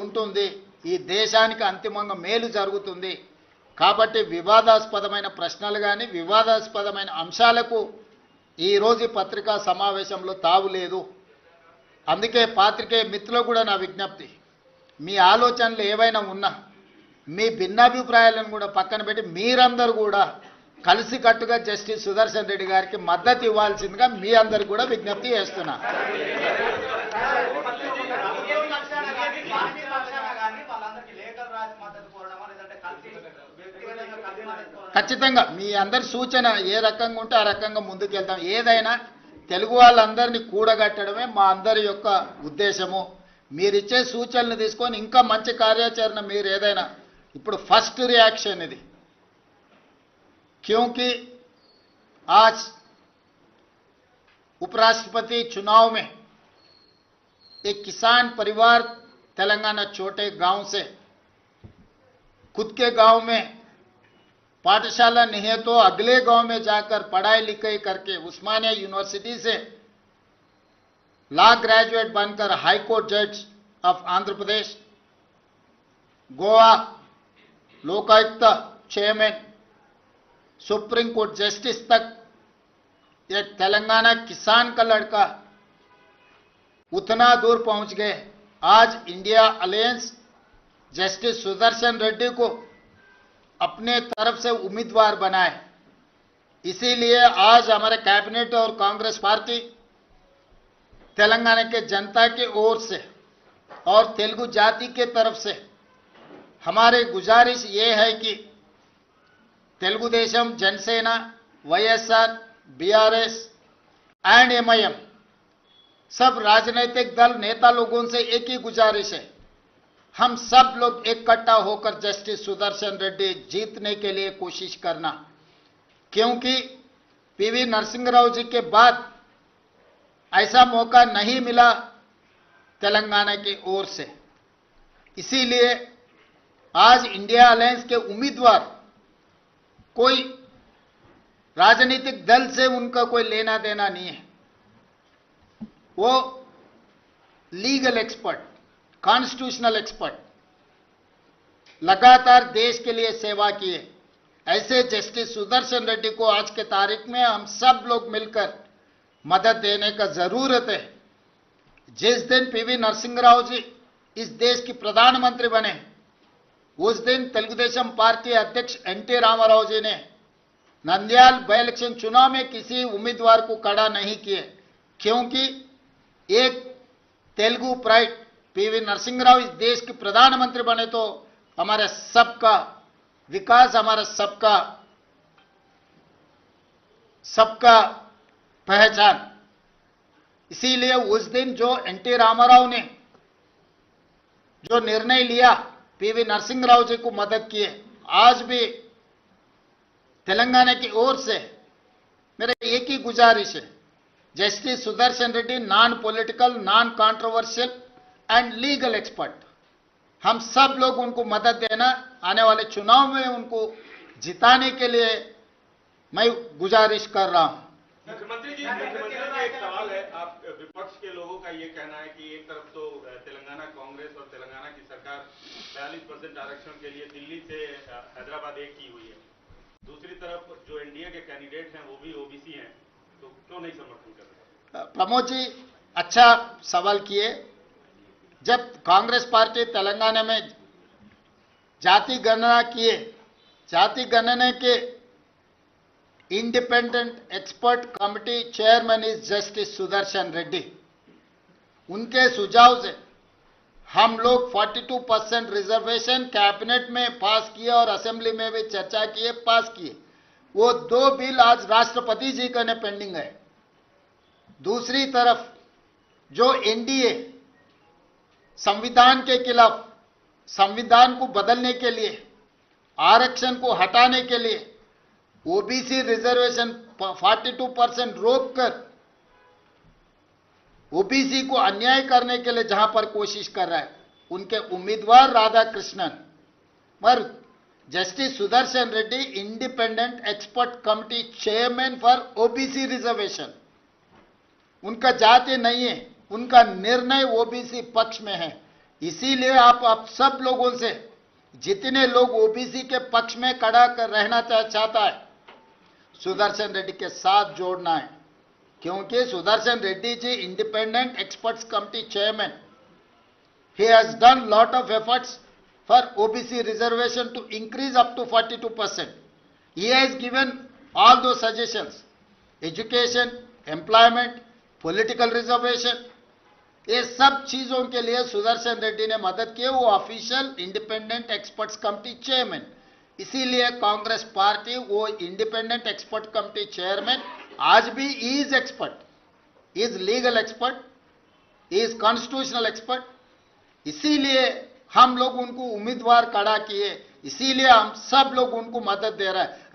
ఉంటుంది, ఈ దేశానికి అంతిమంగా మేలు జరుగుతుంది. కాబట్టి వివాదాస్పదమైన ప్రశ్నలు కానీ వివాదాస్పదమైన అంశాలకు ఈ రోజు పత్రికా సమావేశంలో తావు లేదు. అందుకే పాత్రికేయ మిత్రులకు కూడా నా విజ్ఞప్తి, మీ ఆలోచనలు ఏవైనా ఉన్నా మీ భిన్నాభిప్రాయాలను కూడా పక్కన పెట్టి మీరందరూ కూడా కలిసికట్టుగా జస్టిస్ సుదర్శన్ రెడ్డి గారికి మద్దతు ఇవ్వాల్సిందిగా మీ అందరికి కూడా విజ్ఞప్తి చేస్తున్నా. ఖచ్చితంగా మీ అందరి సూచన ఏ రకంగా ఉంటే ఆ రకంగా ముందుకెళ్తాం. ఏదైనా తెలుగు వాళ్ళందరినీ కూడగట్టడమే మా అందరి యొక్క ఉద్దేశము. మీరిచ్చే సూచనలు తీసుకొని ఇంకా మంచి కార్యాచరణ మీరు ఏదైనా ఇప్పుడు ఫస్ట్ रिएक्शन ఇది, क्योंकि आज उपराष्ट्रपति चुनाव में एक किसान परिवार तेलंगाना छोटे गांव से खुद के गांव में पाठशाला नहीं है तो अगले गांव में जाकर पढ़ाई लिखाई करके उस्मानिया यूनिवर्सिटी से लॉ ग्रेजुएट बनकर हाई कोर्ट जज of Andhra Pradesh, Goa Lokayukta chairman, supreme court justice तक एक तेलंगाना किसान का लड़का उतना दूर पहुंच गए. आज India alliance justice Sudarshan Reddy को अपने तरफ से उम्मीदवार बनाए. इसीलिए आज हमारे कैबिनेट और कांग्रेस पार्टी तेलंगाना के जनता की ओर से और तेलुगु जाति के तरफ से हमारी गुजारिश ये है कि Telugu Desam, Jana Sena, YSR, BRS and MIM सब राजनीतिक दल नेता लोगों से एक ही गुजारिश है, हम सब लोग इकट्ठा होकर जस्टिस सुदर्शन रेड्डी जीतने के लिए कोशिश करना. क्योंकि पीवी नरसिंह राव जी के बाद ऐसा मौका नहीं मिला तेलंगाना की ओर से. इसीलिए आज इंडिया अलायंस के उम्मीदवार कोई राजनीतिक दल से उनका कोई लेना देना नहीं है. वो लीगल एक्सपर्ट, कॉन्स्टिट्यूशनल एक्सपर्ट, लगातार देश के लिए सेवा किए. ऐसे जस्टिस सुदर्शन रेड्डी को आज के तारीख में हम सब लोग मिलकर मदद देने का जरूरत है. जिस दिन पीवी नरसिंह राव जी इस देश की प्रधानमंत्री बने उस दिन तेलुगुदेशम पार्टी अध्यक्ष एनटी रामाराव जी ने नंद्याल बाई इलेक्शन चुनाव में किसी उम्मीदवार को खड़ा नहीं किए, क्योंकि एक तेलुगु प्राइड पीवी नरसिंह राव इस देश के प्रधानमंत्री बने तो हमारे सबका विकास, हमारा सबका पहचान. इसीलिए उस दिन जो एनटी रामाराव ने जो निर्णय लिया पीवी नरसिंह राव जी को मदद किए, आज भी तेलंगाना की ओर से मेरा एक ही गुजारिश है, justice Sudarshan Reddy non political, non controversial and legal expert, हम सब लोग उनको मदद देना. आने वाले चुनाव में उनको जिताने के लिए मैं गुजारिश कर रहा हूं. मुख्यमंत्री जी एक सवाल है, आप विपक्ष के लोगों का ये कहना है कि एक तरफ तो तेलंगाना कांग्रेस और तेलंगाना की सरकार 42% आरक्षण के लिए दिल्ली से हैदराबाद एक की हुई है, दूसरी तरफ जो एनडीए के कैंडिडेट हैं वो भी ओबीसी हैं, तो क्यों नहीं समर्थन कर रहे? प्रमोद जी अच्छा सवाल किए. जब कांग्रेस पार्टी तेलंगाना में जाति गणना किए, जाति गणना के independent expert committee chairman is justice Sudarshan Reddy, उनके सुझाव से हम लोग 42% रिजर्वेशन कैबिनेट में पास किए और असेंबली में भी चर्चा किए, पास किए. वो 2 बिल आज राष्ट्रपति जी का पेंडिंग है. दूसरी तरफ जो एनडीए संविधान के खिलाफ, संविधान को बदलने के लिए, आरक्षण को हटाने के लिए ओबीसी रिजर्वेशन 42% रोककर ओबीसी को अन्याय करने के लिए जहां पर कोशिश कर रहा है, उनके उम्मीदवार राधा कृष्णन पर justice Sudarshan Reddy independent expert committee chairman for OBC reservation, उनका जाति नहीं है, उनका निर्णय ओबीसी पक्ष में है. इसीलिए आप सब लोगों से, जितने लोग ओबीसी के पक्ष में खड़ा कर रहना चाहता है, सुदर्शन रेड्डी के साथ जोड़ना है, क्योंकि Sudarshan Reddy ji independent experts committee chairman, he has done lot of efforts for OBC reservation to increase up to 42%. He has given all those suggestions, education, employment, political reservation, ये सब चीजों के लिए सुदर्शन रेड्डी ने मदद की। वो official independent experts committee chairman, इसीलिए कांग्रेस पार्टी वो इंडिपेंडेंट एक्सपर्ट कमिटी चेयरमैन आज भी is expert, is legal expert, is constitutional expert. इसीलिए हम लोग उनको उम्मीदवार खड़ा किए, इसीलिए हम सब लोग उनको मदद दे रहे हैं।